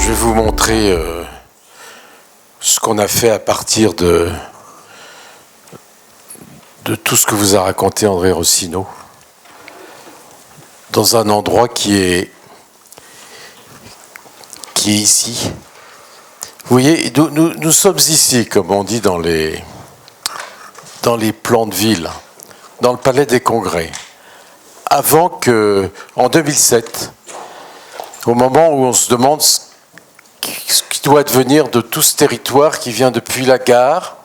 vais vous montrer ce qu'on a fait à partir de tout ce que vous a raconté André Rossino, dans un endroit qui est ici. Vous voyez, nous sommes ici, comme on dit dans les plans de ville, dans le Palais des Congrès, avant que, en 2007, au moment où on se demande ce qui doit advenir de tout ce territoire qui vient depuis la gare,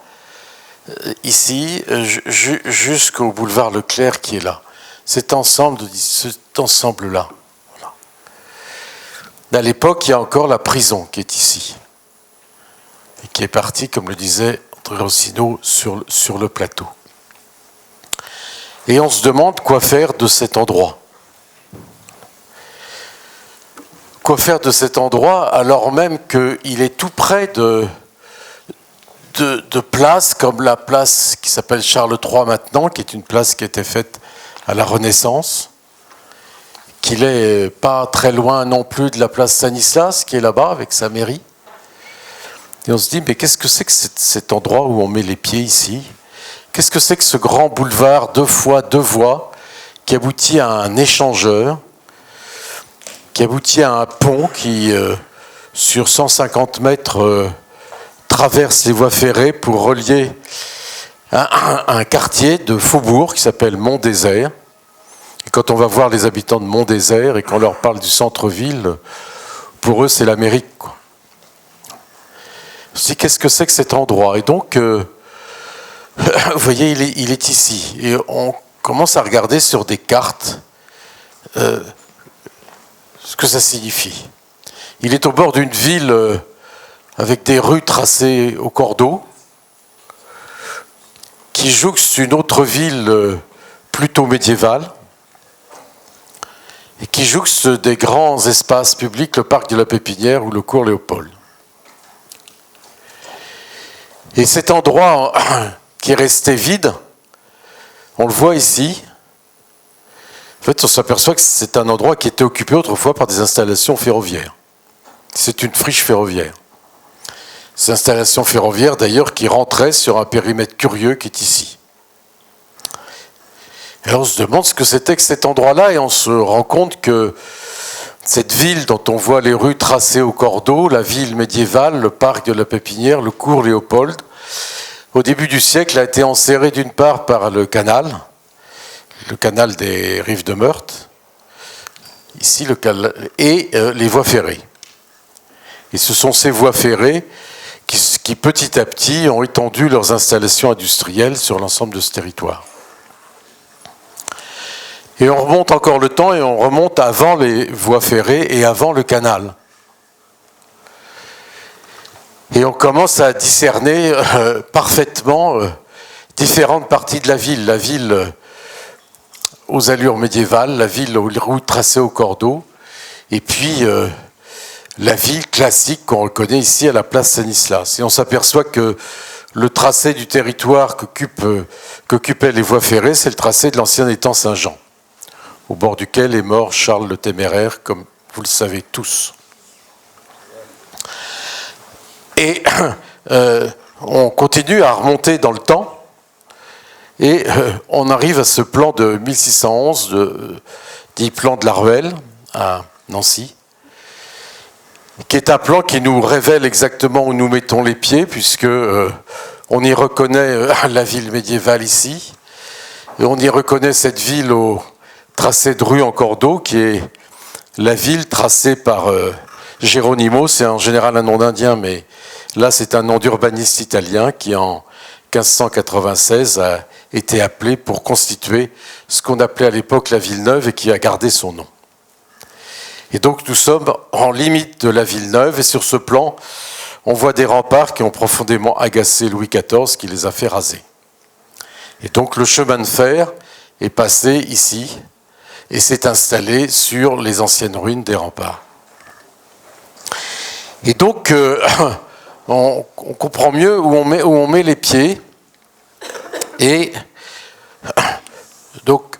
ici, jusqu'au boulevard Leclerc qui est là. Cet ensemble-là. Voilà. À l'époque, il y a encore la prison qui est ici. Et qui est partie, comme le disait André Rossino, sur le plateau. Et on se demande quoi faire de cet endroit. Quoi faire de cet endroit alors même qu'il est tout près de places comme la place qui s'appelle Charles III maintenant, qui est une place qui a été faite à la Renaissance, qu'il n'est pas très loin non plus de la place Stanislas qui est là-bas avec sa mairie. Et on se dit, mais qu'est-ce que c'est que cet endroit où on met les pieds ici? Qu'est-ce que c'est que ce grand boulevard 2 fois 2 voies qui aboutit à un échangeur, qui aboutit à un pont qui, sur 150 mètres, traverse les voies ferrées pour relier un quartier de Faubourg qui s'appelle Mont-Désert. Et quand on va voir les habitants de Mont-Désert et qu'on leur parle du centre-ville, pour eux, c'est l'Amérique, quoi. On se dit, qu'est-ce que c'est que cet endroit? Et donc, vous voyez, il est ici. Et on commence à regarder sur des cartes ce que ça signifie. Il est au bord d'une ville avec des rues tracées au cordeau, qui jouxte une autre ville plutôt médiévale, et qui jouxte des grands espaces publics, le parc de la Pépinière ou le cours Léopold. Et cet endroit qui est resté vide, on le voit ici. En fait, on s'aperçoit que c'est un endroit qui était occupé autrefois par des installations ferroviaires. C'est une friche ferroviaire. Ces installations ferroviaires, d'ailleurs, qui rentraient sur un périmètre curieux qui est ici. Et alors on se demande ce que c'était que cet endroit-là, et on se rend compte que cette ville dont on voit les rues tracées au cordeau, la ville médiévale, le parc de la Pépinière, le cours Léopold, au début du siècle a été enserrée d'une part par le canal des Rives de Meurthe, ici et les voies ferrées. Et ce sont ces voies ferrées qui petit à petit ont étendu leurs installations industrielles sur l'ensemble de ce territoire. Et on remonte encore le temps et on remonte avant les voies ferrées et avant le canal. Et on commence à discerner parfaitement différentes parties de la ville. La ville aux allures médiévales, la ville aux rues tracées au cordeau, et puis la ville classique qu'on reconnaît ici à la place Stanislas. Et on s'aperçoit que le tracé du territoire qu'occupaient les voies ferrées, c'est le tracé de l'ancien étang Saint-Jean, au bord duquel est mort Charles le Téméraire, comme vous le savez tous. Et on continue à remonter dans le temps, et on arrive à ce plan de 1611, dit plan de la Ruelle, à Nancy, qui est un plan qui nous révèle exactement où nous mettons les pieds, puisque on y reconnaît la ville médiévale ici, et on y reconnaît cette ville au tracé de rue en cordeau, qui est la ville tracée par Geronimo. C'est en général un nom d'Indien, mais là c'est un nom d'urbaniste italien qui en 1596 a été appelé pour constituer ce qu'on appelait à l'époque la ville neuve et qui a gardé son nom. Et donc nous sommes en limite de la ville neuve, et sur ce plan, on voit des remparts qui ont profondément agacé Louis XIV, qui les a fait raser. Et donc le chemin de fer est passé ici et s'est installé sur les anciennes ruines des remparts. Et donc on comprend mieux où on met les pieds. Et donc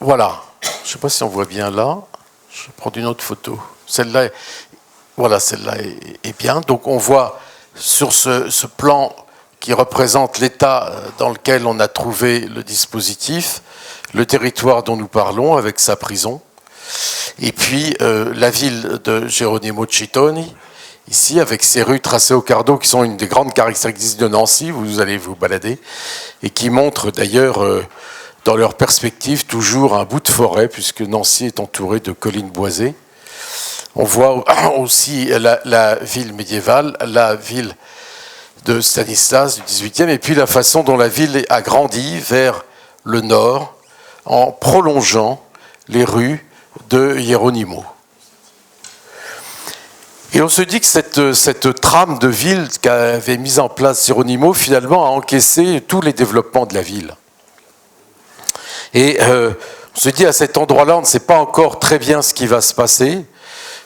voilà, je ne sais pas si on voit bien là. Je vais prendre une autre photo. Celle-là, vous voilà, celle-là est bien. Donc on voit sur ce plan qui représente l'état dans lequel on a trouvé le dispositif, le territoire dont nous parlons avec sa prison, et puis la ville de Geronimo Cittoni, ici avec ses rues tracées au cardo qui sont une des grandes caractéristiques de Nancy, vous allez vous balader, et qui montrent d'ailleurs dans leur perspective toujours un bout de forêt, puisque Nancy est entourée de collines boisées. On voit aussi la ville médiévale, la ville de Stanislas du XVIIIe, et puis la façon dont la ville a grandi vers le nord en prolongeant les rues de Hieronimo. Et on se dit que cette trame de ville qu'avait mise en place Hieronimo, finalement, a encaissé tous les développements de la ville. Et on se dit, à cet endroit-là, on ne sait pas encore très bien ce qui va se passer,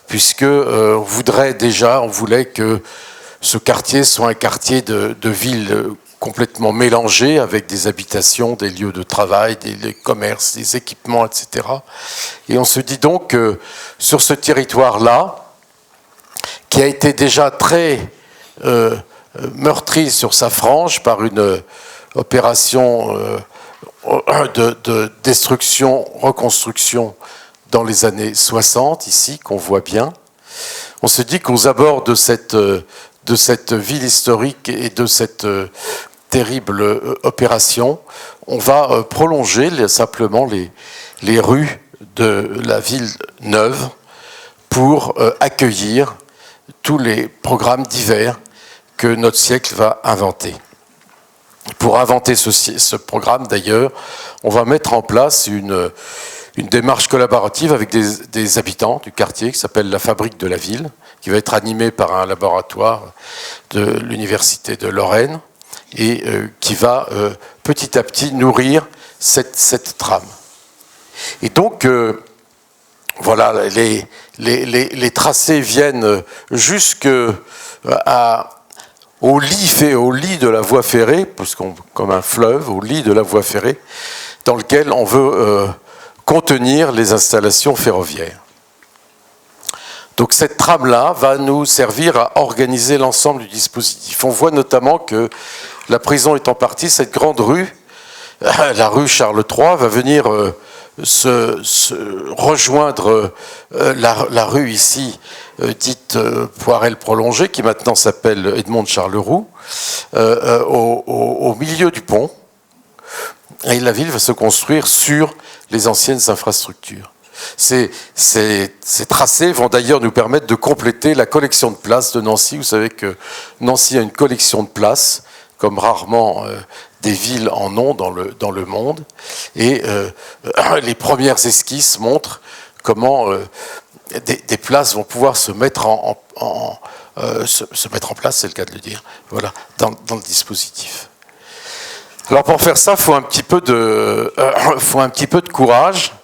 puisque on voulait que ce quartier soit un quartier de ville complètement mélangé, avec des habitations, des lieux de travail, des commerces, des équipements, etc. Et on se dit donc que sur ce territoire-là, qui a été déjà très meurtri sur sa frange par une opération de destruction, reconstruction dans les années 60, ici, qu'on voit bien. On se dit qu'aux abords de cette ville historique et de cette terrible opération, on va prolonger simplement les rues de la ville neuve pour accueillir tous les programmes divers que notre siècle va inventer. Pour inventer ce programme, d'ailleurs, on va mettre en place une démarche collaborative avec des habitants du quartier qui s'appelle la Fabrique de la Ville, qui va être animée par un laboratoire de l'Université de Lorraine et qui va petit à petit nourrir cette trame. Et donc, voilà, les tracés viennent jusqu'au lit de la voie ferrée, comme un fleuve, au lit de la voie ferrée, dans lequel on veut contenir les installations ferroviaires. Donc cette trame-là va nous servir à organiser l'ensemble du dispositif. On voit notamment que la prison étant partie, cette grande rue, la rue Charles III, va venir se rejoindre la rue ici, dite Poirel prolongée, qui maintenant s'appelle Edmond de Charleroux, au milieu du pont. Et la ville va se construire sur les anciennes infrastructures. Ces tracés vont d'ailleurs nous permettre de compléter la collection de places de Nancy. Vous savez que Nancy a une collection de places, comme rarement des villes en ont dans le monde. Et les premières esquisses montrent comment des places vont pouvoir se mettre se mettre en place, c'est le cas de le dire, voilà, dans le dispositif. Alors pour faire ça, il faut un petit peu de courage,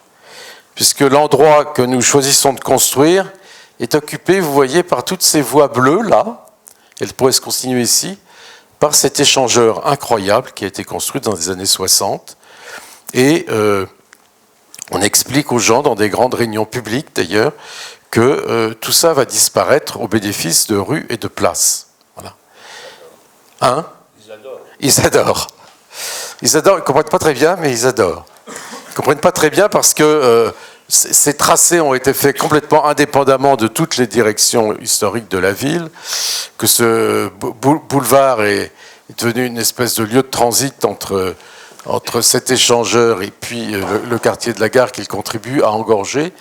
puisque l'endroit que nous choisissons de construire est occupé, vous voyez, par toutes ces voies bleues là, elles pourraient se continuer ici, par cet échangeur incroyable qui a été construit dans les années 60. Et on explique aux gens, dans des grandes réunions publiques d'ailleurs, que tout ça va disparaître au bénéfice de rues et de places. Voilà. Hein ? Ils adorent. Ils adorent, ils ne comprennent pas très bien, mais ils adorent. Ils ne comprennent pas très bien parce que ces tracés ont été faits complètement indépendamment de toutes les directions historiques de la ville, que ce boulevard est devenu une espèce de lieu de transit entre cet échangeur et puis le quartier de la gare qu'il contribue à engorger.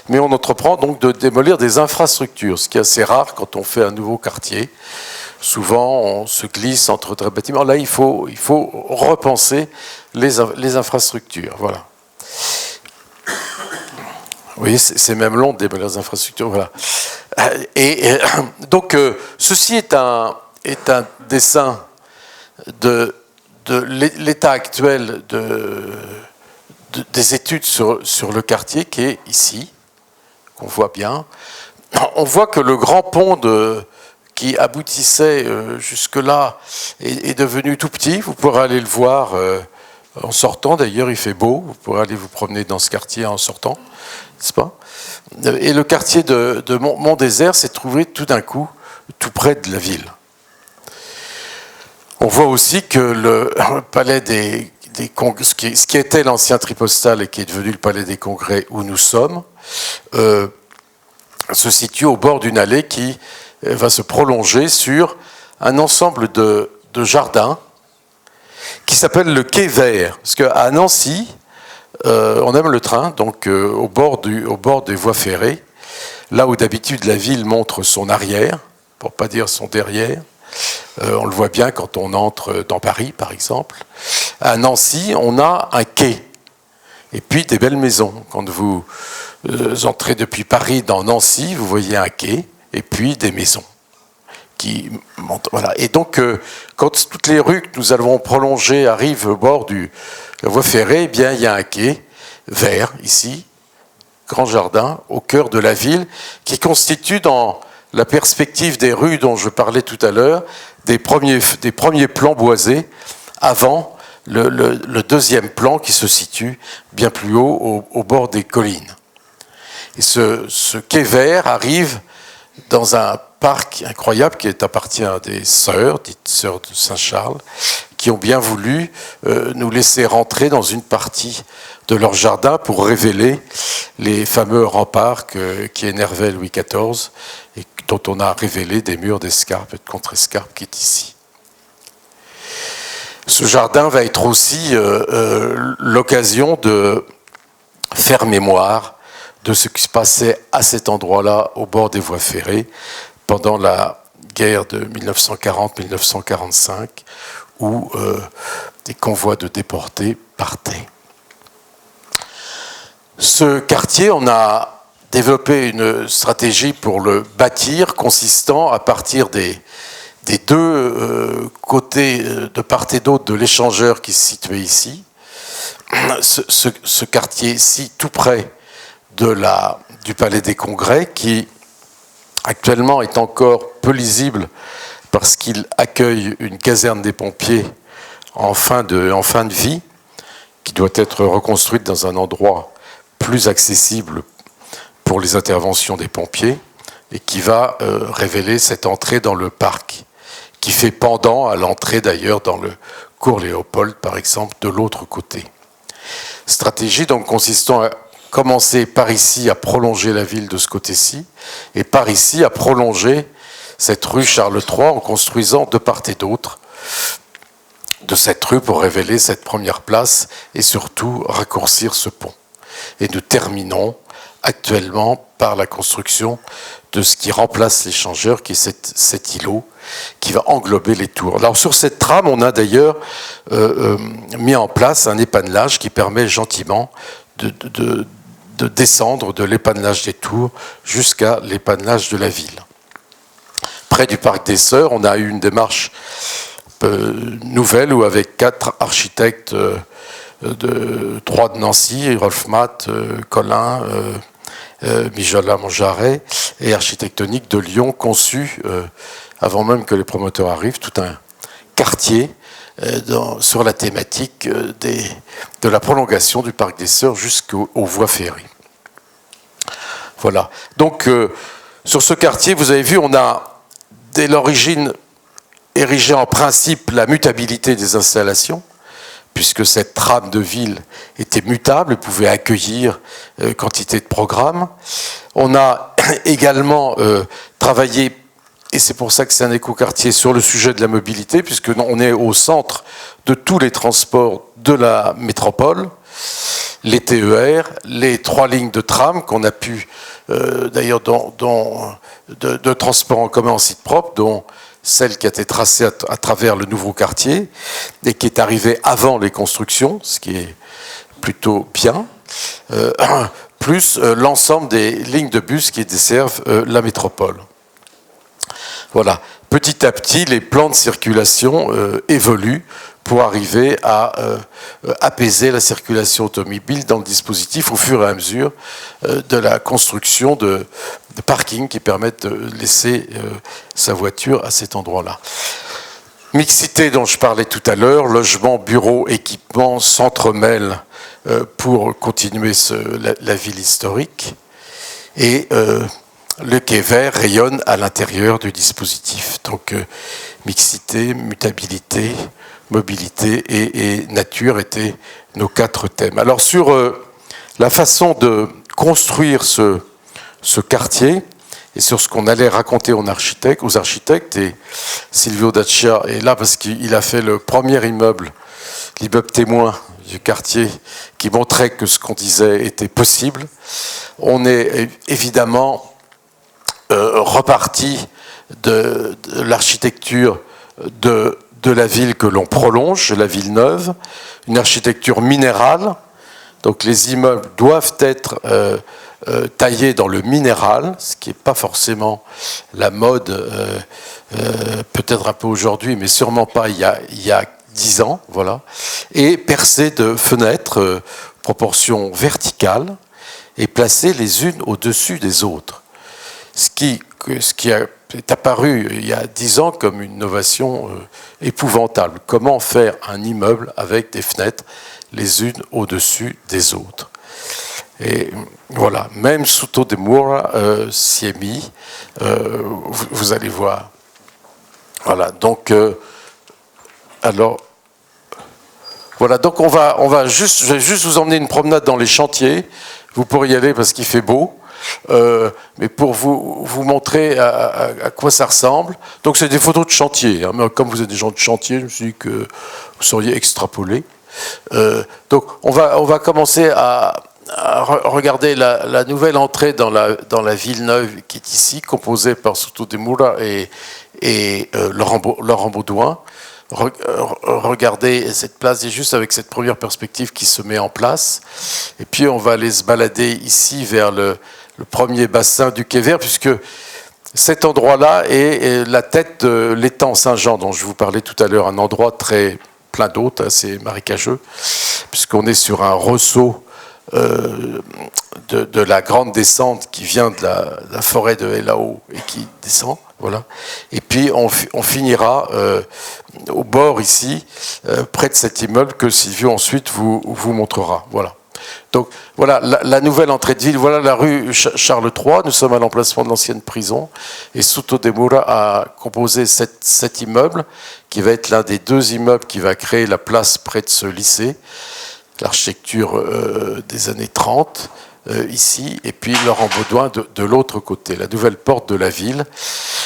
Mais on entreprend donc de démolir des infrastructures, ce qui est assez rare quand on fait un nouveau quartier. Souvent, on se glisse entre deux bâtiments. Là, il faut repenser les infrastructures. Voilà. Vous voyez, c'est même long de démolir les infrastructures. Voilà. Et donc, ceci est un dessin de l'état actuel des études sur le quartier qui est ici, qu'on voit bien. On voit que le grand pont qui aboutissait jusque-là est devenu tout petit. Vous pourrez aller le voir En sortant, d'ailleurs, il fait beau. Vous pourrez aller vous promener dans ce quartier en sortant, n'est-ce pas? Et le quartier de Mont-Désert s'est trouvé tout d'un coup tout près de la ville. On voit aussi que le palais ce qui était l'ancien Tripostal et qui est devenu le palais des Congrès où nous sommes, se situe au bord d'une allée qui va se prolonger sur un ensemble de jardins qui s'appelle le Quai Vert. Parce qu'à Nancy, on aime le train, donc au bord des voies ferrées, là où d'habitude la ville montre son arrière, pour ne pas dire son derrière. On le voit bien quand on entre dans Paris, par exemple. À Nancy, on a un quai. Et puis des belles maisons. Quand vous entrez depuis Paris dans Nancy, vous voyez un quai et puis des maisons qui montent. Voilà. Et donc, quand toutes les rues que nous allons prolonger arrivent au bord de la voie ferrée, eh bien, il y a un quai vert, ici, grand jardin, au cœur de la ville, qui constitue dans la perspective des rues dont je parlais tout à l'heure, des premiers plans boisés avant le deuxième plan qui se situe bien plus haut au bord des collines. Et ce quai vert arrive dans un parc incroyable qui appartient à des sœurs, dites sœurs de Saint-Charles, qui ont bien voulu nous laisser rentrer dans une partie de leur jardin pour révéler les fameux remparts qui énervaient Louis XIV et dont on a révélé des murs d'escarpe et de contre-escarpe qui est ici. Ce jardin va être aussi l'occasion de faire mémoire de ce qui se passait à cet endroit-là, au bord des voies ferrées, pendant la guerre de 1940-1945, où des convois de déportés partaient. Ce quartier, on a développé une stratégie pour le bâtir, consistant à partir des deux côtés de part et d'autre de l'échangeur qui se situait ici. Ce quartier-ci, tout près du Palais des Congrès, qui actuellement est encore peu lisible parce qu'il accueille une caserne des pompiers en fin de vie, qui doit être reconstruite dans un endroit plus accessible pour les interventions des pompiers, et qui va révéler cette entrée dans le parc, qui fait pendant à l'entrée d'ailleurs dans le cours Léopold, par exemple, de l'autre côté. Stratégie donc consistant à commencer par ici à prolonger la ville de ce côté-ci, et par ici à prolonger cette rue Charles III en construisant de part et d'autre de cette rue pour révéler cette première place et surtout raccourcir ce pont. Et nous terminons actuellement par la construction de ce qui remplace l'échangeur, qui est cet îlot qui va englober les tours. Alors sur cette trame, on a d'ailleurs mis en place un épanelage qui permet gentiment de descendre de l'épanelage des tours jusqu'à l'épanelage de la ville. Près du parc des Sœurs, on a eu une démarche nouvelle où avec 4 architectes, 3 de Nancy, Rolf Matt, Collin, Mijola Monjaret, et architectonique de Lyon, conçu, avant même que les promoteurs arrivent, tout un quartier sur la thématique de la prolongation du parc des Sœurs jusqu'aux voies ferrées. Voilà. Donc, sur ce quartier, vous avez vu, on a, dès l'origine, érigé en principe la mutabilité des installations, puisque cette trame de ville était mutable et pouvait accueillir quantité de programmes. On a également travaillé, et c'est pour ça que c'est un écoquartier, sur le sujet de la mobilité, puisque on est au centre de tous les transports de la métropole, les TER, les 3 lignes de tram qu'on a pu, d'ailleurs, de transport en commun en site propre, dont celle qui a été tracée à travers le nouveau quartier et qui est arrivée avant les constructions, ce qui est plutôt bien, plus l'ensemble des lignes de bus qui desservent la métropole. Voilà. Petit à petit, les plans de circulation évoluent pour arriver à apaiser la circulation automobile dans le dispositif au fur et à mesure de la construction de parkings qui permettent de laisser sa voiture à cet endroit-là. Mixité dont je parlais tout à l'heure, logement, bureau, équipement s'entremêlent pour continuer la ville historique. Et le quai vert rayonne à l'intérieur du dispositif. Donc mixité, mutabilité, mobilité et nature étaient nos 4 thèmes. Alors sur la façon de construire ce quartier, et sur ce qu'on allait raconter aux architectes, et Silvio Daccia est là parce qu'il a fait le premier immeuble, l'immeuble témoin du quartier, qui montrait que ce qu'on disait était possible. On est évidemment reparti de l'architecture de la ville que l'on prolonge, la ville neuve, une architecture minérale. Donc les immeubles doivent être taillés dans le minéral, ce qui n'est pas forcément la mode, peut-être un peu aujourd'hui, mais sûrement pas il y a 10 ans, voilà, et percés de fenêtres, proportion verticale, et placées les unes au-dessus des autres. Ce qui est apparu il y a 10 ans comme une innovation épouvantable. Comment faire un immeuble avec des fenêtres les unes au-dessus des autres? Et voilà, même Souto de Moura s'y est mis, vous allez voir. Voilà, donc, alors, voilà, donc je vais juste vous emmener une promenade dans les chantiers. Vous pourrez y aller parce qu'il fait beau. Mais pour vous montrer à quoi ça ressemble. Donc c'est des photos de chantier. Hein, mais comme vous êtes des gens de chantier, je me suis dit que vous sauriez extrapoler. Donc on va commencer à regarder la nouvelle entrée dans la ville neuve qui est ici, composée par Souto de Moura et Laurent Baudouin. Regardez cette place et juste avec cette première perspective qui se met en place. Et puis on va aller se balader ici vers le premier bassin du quai vert, puisque cet endroit-là est la tête de l'étang Saint-Jean, dont je vous parlais tout à l'heure, un endroit très plein d'eau, assez marécageux, puisqu'on est sur un ressaut de la grande descente qui vient de la forêt de Elao et qui descend, voilà. Et puis on finira au bord ici, près de cet immeuble que Silvio ensuite vous montrera, voilà. Donc voilà la nouvelle entrée de ville, voilà la rue Charles III, nous sommes à l'emplacement de l'ancienne prison et Souto de Moura a composé cet immeuble qui va être l'un des 2 immeubles qui va créer la place près de ce lycée, l'architecture des années 30 ici, et puis Laurent Baudouin de l'autre côté, la nouvelle porte de la ville.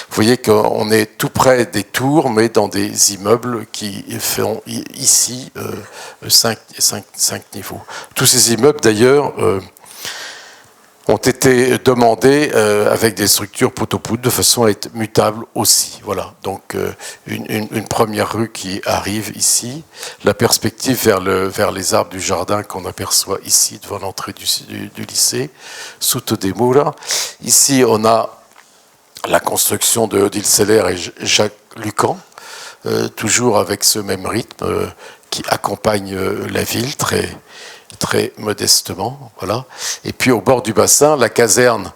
Vous voyez qu'on est tout près des tours, mais dans des immeubles qui font ici 5 niveaux. Tous ces immeubles, d'ailleurs, ont été demandés avec des structures poteau-poutre de façon à être mutables aussi. Voilà, donc une première rue qui arrive ici, la perspective vers les arbres du jardin qu'on aperçoit ici devant l'entrée du lycée, Souto de Moura. Ici, on a la construction de Odile Seller et Jacques Lucan, toujours avec ce même rythme qui accompagne la ville très modestement, voilà. Et puis au bord du bassin, la caserne,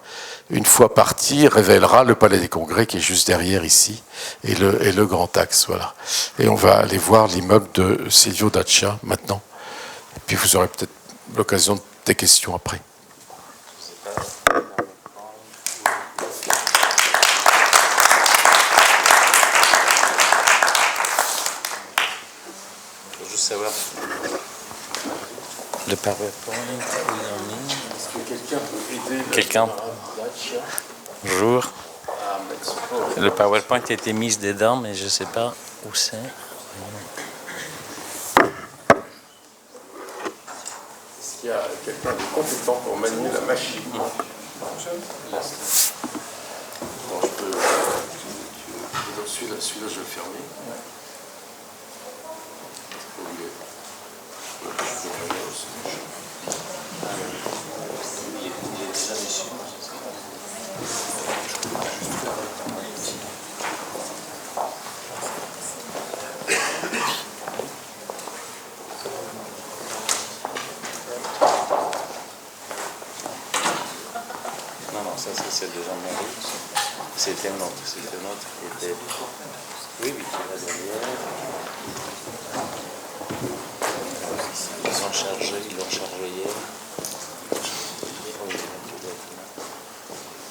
une fois partie, révélera le Palais des Congrès qui est juste derrière ici, et le Grand Axe, voilà. Et on va aller voir l'immeuble de Silvio Daccia maintenant. Et puis vous aurez peut-être l'occasion des questions après. Je veux juste savoir. Le PowerPoint, où il en est? Est-ce que quelqu'un peut aider Quelqu'un? Bonjour. Le PowerPoint a été mis dedans, mais je ne sais pas où c'est. Est-ce qu'il y a quelqu'un de compétent pour manier la machine? Bon, je peux... Celui-là, je vais le fermer. Non, ça c'est déjà mon route. C'était un autre qui était... Oui, oui, la derrière. Ils l'ont chargé hier.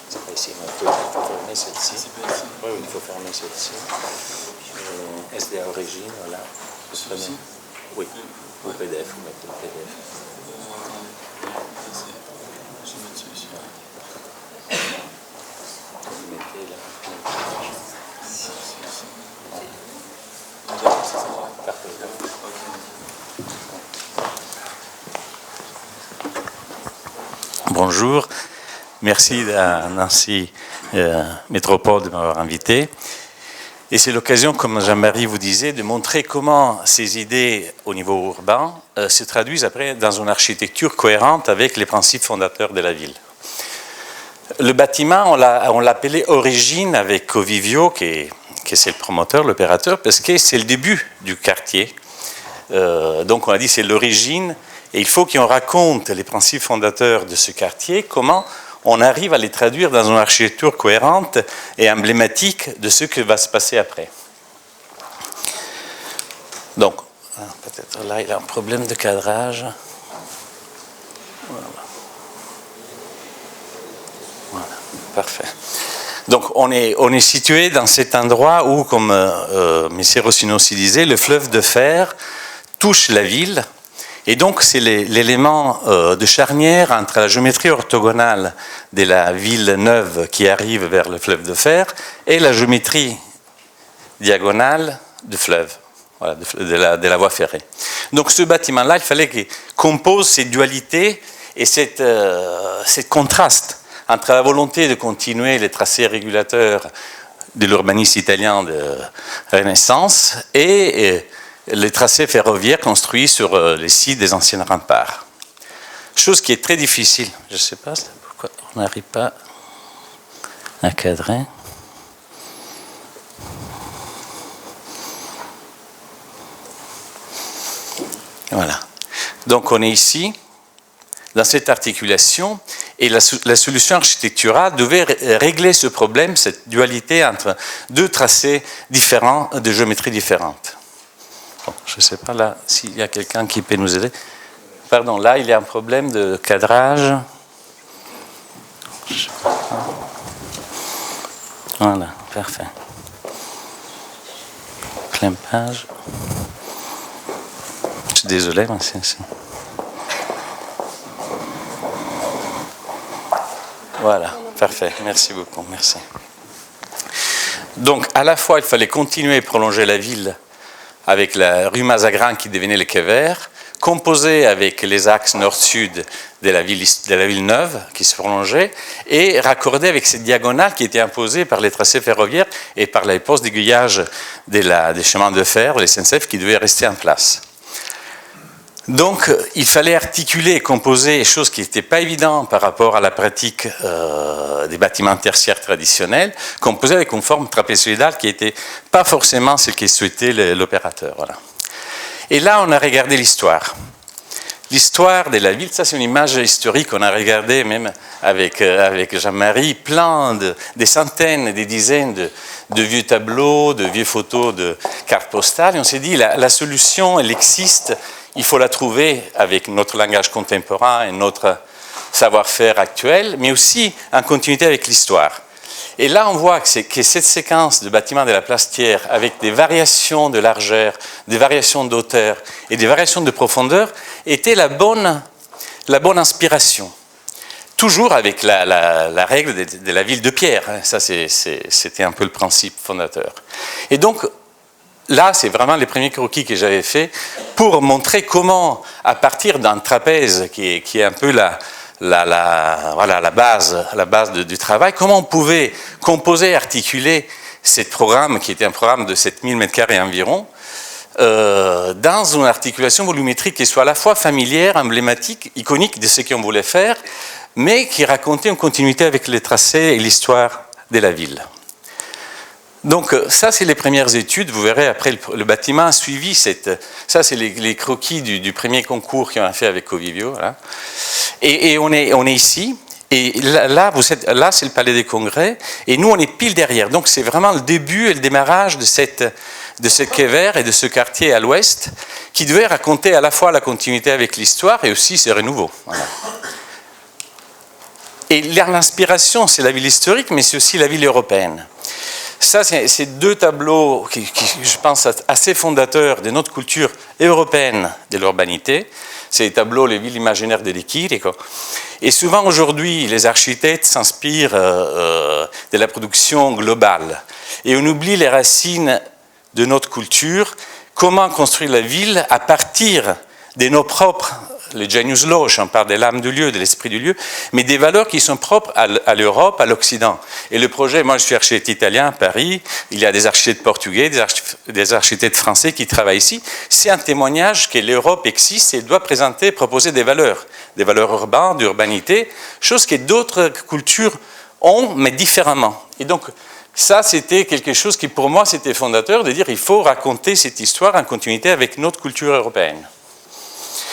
C'est pas ici, mais il faut fermer celle-ci. Oui, il faut fermer celle-ci. SDA origine, voilà. Oui, ou PDF, vous mettez le PDF. Vous mettez là. Parfait. Bonjour, merci à Nancy Métropole de m'avoir invité. Et c'est l'occasion, comme Jean-Marie vous disait, de montrer comment ces idées au niveau urbain se traduisent après dans une architecture cohérente avec les principes fondateurs de la ville. Le bâtiment, on l'appelait Origine avec Covivio, qui c'est le promoteur, l'opérateur, parce que c'est le début du quartier. Donc on a dit c'est l'origine, et il faut qu'on raconte les principes fondateurs de ce quartier, comment on arrive à les traduire dans une architecture cohérente et emblématique de ce qui va se passer après. Donc, peut-être là, il y a un problème de cadrage. Voilà, parfait. Donc, on est situé dans cet endroit où, comme M. Rossinossi disait, le fleuve de Fer touche la ville. Et donc, c'est l'élément de charnière entre la géométrie orthogonale de la ville neuve qui arrive vers le fleuve de Fer et la géométrie diagonale du fleuve, voilà, de la voie ferrée. Donc, ce bâtiment-là, il fallait qu'il compose ces dualités et cette contraste entre la volonté de continuer les tracés régulateurs de l'urbanisme italien de Renaissance et les tracés ferroviaires construits sur les sites des anciens remparts. Chose qui est très difficile. Je ne sais pas pourquoi on n'arrive pas à cadrer. Voilà. Donc on est ici, dans cette articulation, et la solution architecturale devait régler ce problème, cette dualité entre deux tracés différents, de géométrie différente. Bon, je ne sais pas là s'il y a quelqu'un qui peut nous aider. Pardon, là il y a un problème de cadrage. Voilà, parfait. Plein page. Je suis désolé, mais c'est... Voilà, parfait. Merci beaucoup, merci. Donc, à la fois, il fallait continuer et prolonger la ville avec la rue Mazagran qui devenait le quai vert, composé avec les axes nord-sud de la ville neuve qui se prolongeait, et raccordé avec cette diagonale qui était imposée par les tracés ferroviaires et par les postes d'aiguillage des chemins de fer, les SNCF, qui devaient rester en place. Donc, il fallait articuler et composer, chose qui n'était pas évidente par rapport à la pratique des bâtiments tertiaires traditionnels, composer avec une forme trapézoïdale qui n'était pas forcément celle que souhaitait l'opérateur. Voilà. Et là, on a regardé l'histoire. L'histoire de la ville, ça c'est une image historique qu'on a regardée même avec Jean-Marie, plein des centaines, des dizaines de vieux tableaux, de vieux photos, de cartes postales, et on s'est dit, la solution, elle existe. Il faut la trouver avec notre langage contemporain et notre savoir-faire actuel, mais aussi en continuité avec l'histoire. Et là, on voit que cette séquence de bâtiments de la place Thiers, avec des variations de largeur, des variations d'auteur et des variations de profondeur, était la bonne inspiration. Toujours avec la règle de la ville de pierre. Ça, c'était un peu le principe fondateur. Et donc, là, c'est vraiment les premiers croquis que j'avais faits pour montrer comment, à partir d'un trapèze qui est un peu la base du travail, comment on pouvait composer, articuler ce programme qui était un programme de 7000 m² environ, dans une articulation volumétrique qui soit à la fois familière, emblématique, iconique de ce qu'on voulait faire, mais qui racontait une continuité avec les tracés et l'histoire de la ville. Donc ça, c'est les premières études. Vous verrez, après, le bâtiment a suivi ça, c'est les croquis du premier concours qu'on a fait avec Covivio. Voilà. Et on est ici. Et là, c'est le Palais des Congrès, et nous, on est pile derrière. Donc, c'est vraiment le début et le démarrage de ce quai vert et de ce quartier à l'ouest, qui devait raconter à la fois la continuité avec l'histoire et aussi ses renouveaux. Voilà. Et l'inspiration, c'est la ville historique, mais c'est aussi la ville européenne. Ça, c'est deux tableaux qui, je pense, assez fondateurs de notre culture européenne de l'urbanité. C'est les tableaux, les villes imaginaires de Chirico. Et souvent, aujourd'hui, les architectes s'inspirent de la production globale. Et on oublie les racines de notre culture, comment construire la ville à partir de nos propres, le genius loci, on parle de l'âme du lieu, de l'esprit du lieu, mais des valeurs qui sont propres à l'Europe, à l'Occident. Et le projet, moi je suis architecte italien à Paris, il y a des architectes portugais, des architectes français qui travaillent ici. C'est un témoignage que l'Europe existe et doit présenter, proposer des valeurs urbaines, d'urbanité, chose que d'autres cultures ont, mais différemment. Et donc, ça, c'était quelque chose qui, pour moi, c'était fondateur, de dire qu'il faut raconter cette histoire en continuité avec notre culture européenne.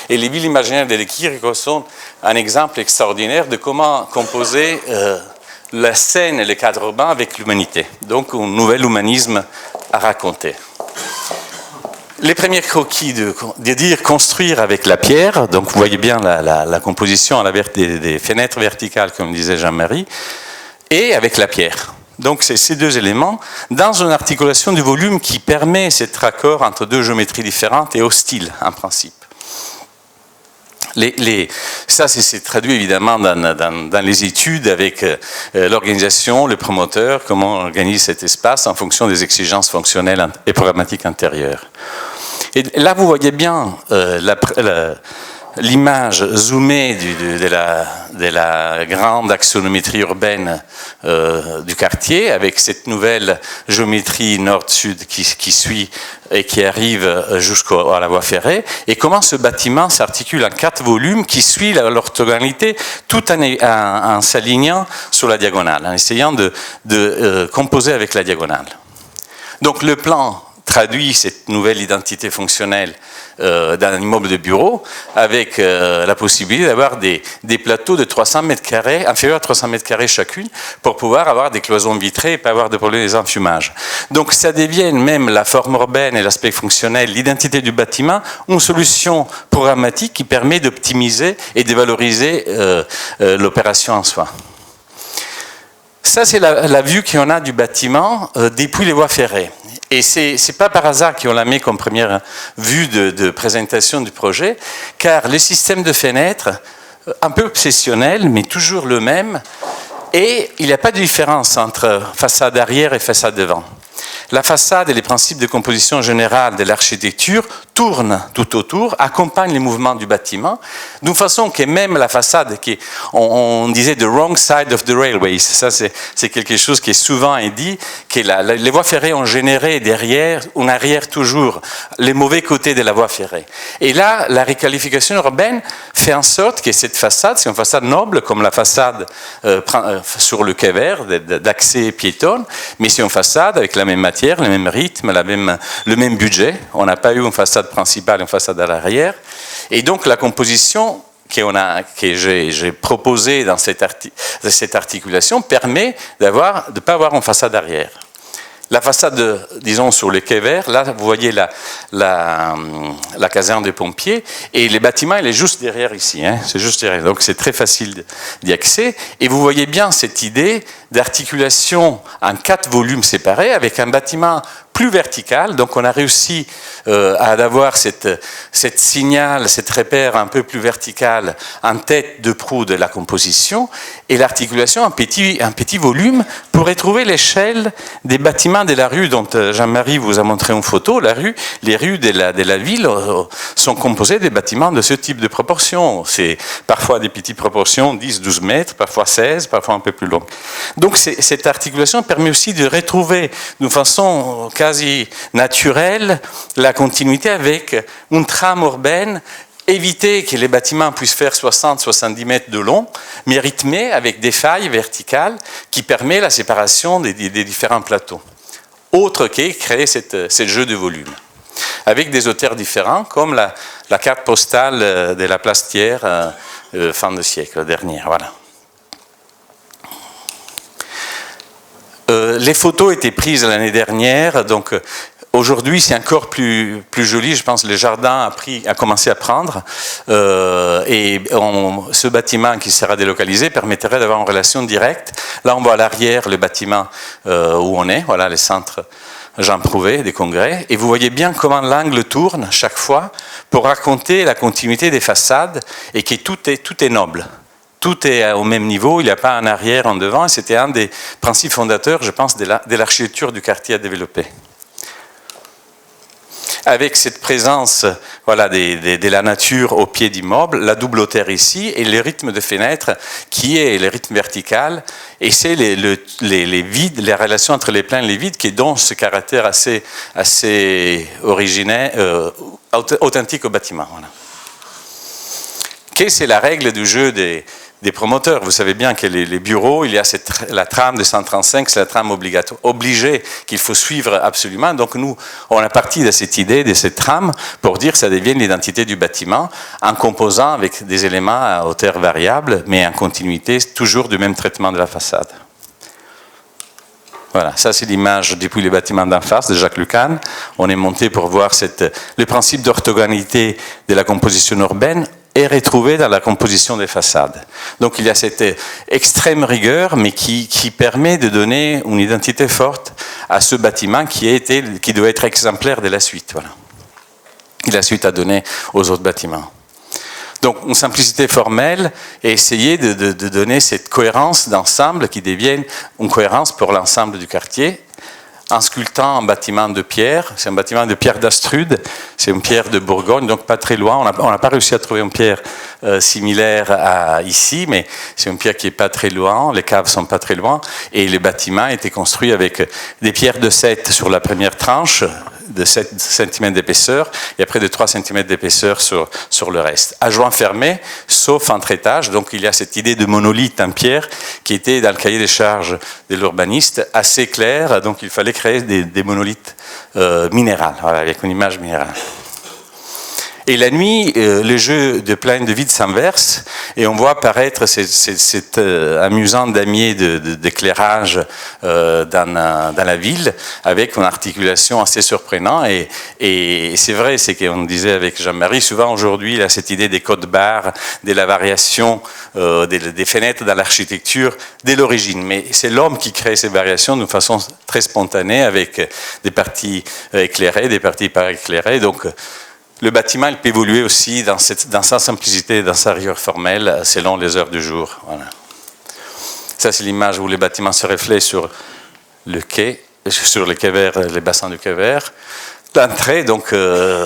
Et les villes imaginaires de Chirico sont un exemple extraordinaire de comment composer la scène et le cadre urbain avec l'humanité. Donc, un nouvel humanisme à raconter. Les premiers croquis de dire construire avec la pierre, donc vous voyez bien la composition à des fenêtres verticales, comme disait Jean-Marie, et avec la pierre. Donc, c'est ces deux éléments dans une articulation du volume qui permet cet raccord entre deux géométries différentes et hostiles, en principe. Ça, c'est traduit évidemment dans les études avec l'organisation, le promoteur, comment on organise cet espace en fonction des exigences fonctionnelles et programmatiques intérieures. Et là, vous voyez bien l'image zoomée de la grande axonométrie urbaine du quartier, avec cette nouvelle géométrie nord-sud qui suit et qui arrive jusqu'à la voie ferrée, et comment ce bâtiment s'articule en 4 volumes qui suit l'orthogonalité tout en s'alignant sur la diagonale, en essayant de composer avec la diagonale. Donc le plan traduit cette nouvelle identité fonctionnelle d'un immeuble de bureau avec la possibilité d'avoir des plateaux de 300 mètres carrés, inférieurs à 300 mètres carrés chacune, pour pouvoir avoir des cloisons vitrées et pas avoir de problème d'enfumage. Donc ça devient même la forme urbaine et l'aspect fonctionnel, l'identité du bâtiment, une solution programmatique qui permet d'optimiser et de valoriser l'opération en soi. Ça, c'est la vue qu'on a du bâtiment depuis les voies ferrées. Et ce n'est pas par hasard qu'on l'a mis comme première vue de présentation du projet, car le système de fenêtres, un peu obsessionnel, mais toujours le même, et il n'y a pas de différence entre façade arrière et façade devant. La façade et les principes de composition générale de l'architecture tournent tout autour, accompagnent les mouvements du bâtiment, d'une façon que même la façade, on disait « the wrong side of the railways », ça c'est quelque chose qui est souvent dit, que les voies ferrées ont généré derrière, en arrière toujours, les mauvais côtés de la voie ferrée. Et là, la requalification urbaine fait en sorte que cette façade, c'est une façade noble, comme la façade sur le quai vert, d'accès piétonne, mais c'est une façade avec la même matière, le même rythme, le même budget. On n'a pas eu une façade principale et une façade à l'arrière. Et donc la composition que j'ai proposée dans cette articulation permet de ne pas avoir une façade arrière. La façade, disons, sur le quai vert, là, vous voyez la caserne des pompiers, et le bâtiment, il est juste derrière ici, hein, c'est juste derrière, donc c'est très facile d'y accéder, et vous voyez bien cette idée d'articulation en 4 volumes séparés, avec un bâtiment plus vertical, donc on a réussi à avoir cette signal, cette repère un peu plus vertical en tête de proue de la composition, et l'articulation en petit volume pour retrouver l'échelle des bâtiments de la rue dont Jean-Marie vous a montré une photo. Les rues de la ville sont composées de bâtiments de ce type de proportions. C'est parfois des petites proportions, 10-12 mètres, parfois 16, parfois un peu plus longues. Donc cette articulation permet aussi de retrouver d'une façon quasi naturelle la continuité avec une trame urbaine, éviter que les bâtiments puissent faire 60-70 mètres de long, mais rythmés avec des failles verticales qui permettent la séparation des différents plateaux. Autre que créer ce jeu de volume, avec des auteurs différents, comme la carte postale de la place Thiers fin de siècle dernier. Voilà. Les photos étaient prises l'année dernière, donc aujourd'hui c'est encore plus joli, je pense. Le jardin a commencé à prendre ce bâtiment qui sera délocalisé permettrait d'avoir une relation directe. Là on voit à l'arrière le bâtiment où on est, voilà les centres Jean Prouvé des congrès, et vous voyez bien comment l'angle tourne chaque fois pour raconter la continuité des façades et que tout est noble. Tout est au même niveau, il n'y a pas en arrière, en devant, et c'était un des principes fondateurs, je pense, de l'architecture du quartier à développer. Avec cette présence voilà, de la nature au pied d'immeuble, la double hauteur ici, et le rythme de fenêtre qui est le rythme vertical, et c'est les vides, les relations entre les pleins et les vides qui donnent ce caractère assez originaire, authentique au bâtiment. Voilà. Qu'est-ce que c'est la règle du jeu des promoteurs? Vous savez bien que les bureaux, il y a la trame de 135, c'est la trame obligée qu'il faut suivre absolument. Donc nous, on a parti de cette idée, de cette trame, pour dire que ça devienne l'identité du bâtiment, en composant avec des éléments à hauteur variable, mais en continuité, toujours du même traitement de la façade. Voilà, ça c'est l'image depuis les bâtiments d'en face de Jacques Lucan. On est monté pour voir le principe d'orthogonalité de la composition urbaine est retrouvé dans la composition des façades. Donc il y a cette extrême rigueur, mais qui permet de donner une identité forte à ce bâtiment qui doit être exemplaire de la suite. Voilà. Et la suite à donner aux autres bâtiments. Donc une simplicité formelle et essayer de donner cette cohérence d'ensemble qui devienne une cohérence pour l'ensemble du quartier. En sculptant un bâtiment de pierre, c'est un bâtiment de pierre d'Astrude, c'est une pierre de Bourgogne, donc pas très loin. On n'a pas réussi à trouver une pierre similaire à ici, mais c'est une pierre qui n'est pas très loin, les caves sont pas très loin, et le bâtiment a été construit avec des pierres de 7 sur la première tranche, de 7 cm d'épaisseur, et après de 3 cm d'épaisseur sur le reste. À joint fermé, sauf entre étages, donc il y a cette idée de monolithe en pierre qui était dans le cahier des charges de l'urbaniste, assez clair, donc il fallait créer des monolithes minérales, voilà, avec une image minérale. Et la nuit, le jeu de plein de vide s'inverse et on voit apparaître cet amusant damier d'éclairage dans la ville avec une articulation assez surprenante. Et c'est vrai, c'est qu'on disait avec Jean-Marie, souvent aujourd'hui, il y a cette idée des codes barres, de la variation des fenêtres dans l'architecture dès l'origine. Mais c'est l'homme qui crée ces variations d'une façon très spontanée avec des parties éclairées, des parties pas éclairées. Donc, le bâtiment il peut évoluer aussi dans sa simplicité, dans sa rigueur formelle, selon les heures du jour. Voilà. Ça, c'est l'image où les bâtiments se reflètent sur le quai, sur les quais verts, les bassins du quai vert. L'entrée, donc,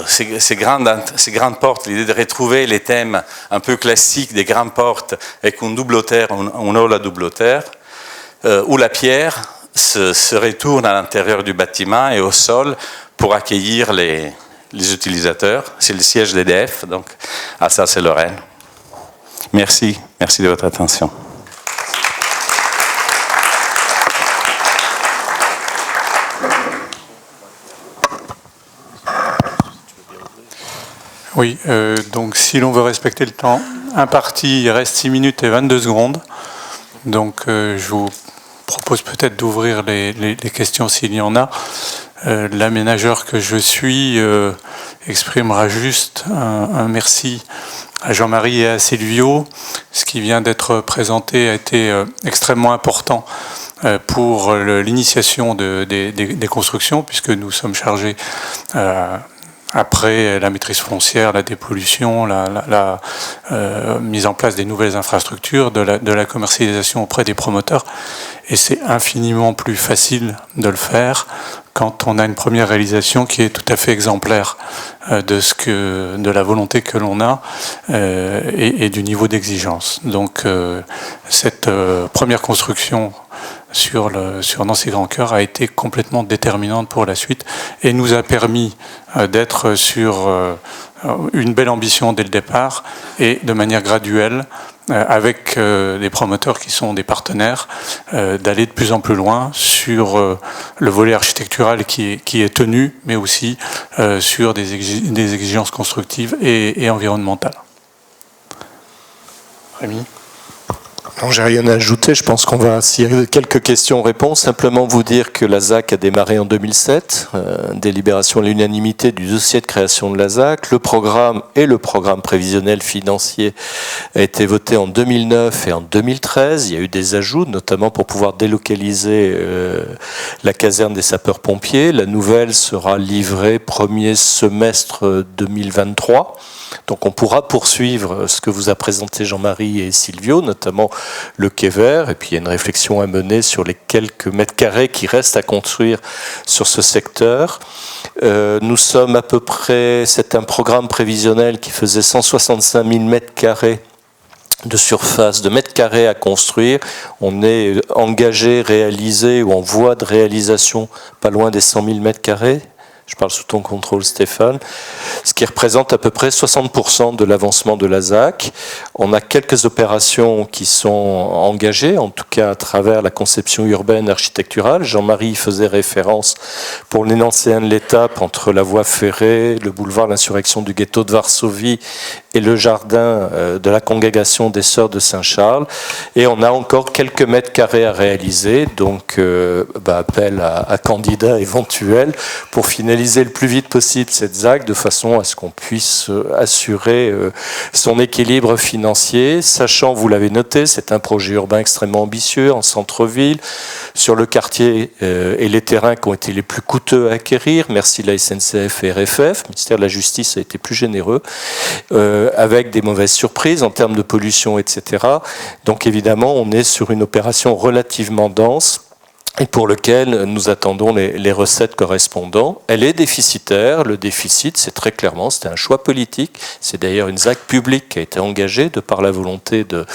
ces grandes portes, l'idée de retrouver les thèmes un peu classiques des grandes portes avec une double hauteur, un hall à double hauteur, où la pierre se retourne à l'intérieur du bâtiment et au sol pour accueillir les utilisateurs. C'est le siège d'EDF, donc ça c'est Lorraine. Merci de votre attention. Oui, donc si l'on veut respecter le temps imparti, il reste 6 minutes et 22 secondes. Donc je vous propose peut-être d'ouvrir les questions s'il y en a. L'aménageur que je suis exprimera juste un merci à Jean-Marie et à Silvio. Ce qui vient d'être présenté a été extrêmement important pour l'initiation des constructions, puisque nous sommes chargés après la maîtrise foncière, la dépollution, la mise en place des nouvelles infrastructures, de la commercialisation auprès des promoteurs. Et c'est infiniment plus facile de le faire quand on a une première réalisation qui est tout à fait exemplaire de la volonté que l'on a et du niveau d'exigence. Donc cette première construction sur Nancy Grand Cœur a été complètement déterminante pour la suite et nous a permis d'être sur une belle ambition dès le départ et de manière graduelle avec des promoteurs qui sont des partenaires, d'aller de plus en plus loin sur le volet architectural qui est tenu, mais aussi sur des exigences constructives et environnementales. Rémi ? Non, j'ai rien à ajouter. Je pense qu'on va, s'il y a quelques questions-réponses, simplement vous dire que la ZAC a démarré en 2007, délibération à l'unanimité du dossier de création de la ZAC. Le programme et le programme prévisionnel financier a été voté en 2009 et en 2013. Il y a eu des ajouts, notamment pour pouvoir délocaliser la caserne des sapeurs-pompiers. La nouvelle sera livrée premier semestre 2023. Donc on pourra poursuivre ce que vous a présenté Jean-Marie et Silvio, notamment le quai vert, et puis il y a une réflexion à mener sur les quelques mètres carrés qui restent à construire sur ce secteur. Nous sommes à peu près, c'est un programme prévisionnel qui faisait 165 000 mètres carrés de surface, de mètres carrés à construire. On est engagé, réalisé ou en voie de réalisation pas loin des 100 000 mètres carrés. Je parle sous ton contrôle, Stéphane, ce qui représente à peu près 60% de l'avancement de la ZAC. On a quelques opérations qui sont engagées, en tout cas à travers la conception urbaine architecturale. Jean-Marie faisait référence pour l'énoncéen de l'étape entre la voie ferrée, le boulevard l'Insurrection du ghetto de Varsovie et le jardin de la congrégation des Sœurs de Saint-Charles. Et on a encore quelques mètres carrés à réaliser, donc appel à candidats éventuels pour finaliser le plus vite possible cette ZAC de façon à ce qu'on puisse assurer son équilibre financier, sachant, vous l'avez noté, c'est un projet urbain extrêmement ambitieux en centre-ville, sur le quartier et les terrains qui ont été les plus coûteux à acquérir, merci la SNCF et RFF, le ministère de la Justice a été plus généreux, avec des mauvaises surprises en termes de pollution, etc. Donc évidemment, on est sur une opération relativement dense, et pour lequel nous attendons les recettes correspondantes. Elle est déficitaire. Le déficit, c'est très clairement, c'était un choix politique. C'est d'ailleurs une ZAC publique qui a été engagée de par la volonté de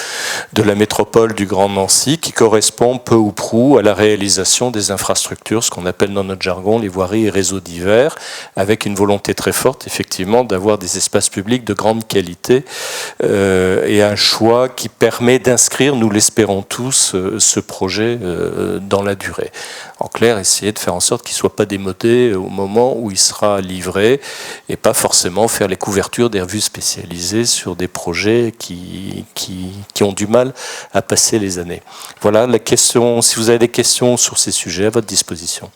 la métropole du Grand Nancy, qui correspond peu ou prou à la réalisation des infrastructures, ce qu'on appelle dans notre jargon les voiries et réseaux divers, avec une volonté très forte, effectivement, d'avoir des espaces publics de grande qualité et un choix qui permet d'inscrire, nous l'espérons tous, ce projet dans la durée. En clair, essayer de faire en sorte qu'il ne soit pas démodé au moment où il sera livré et pas forcément faire les couvertures des revues spécialisées sur des projets qui ont du mal à passer les années. Voilà la question. Si vous avez des questions sur ces sujets, à votre disposition.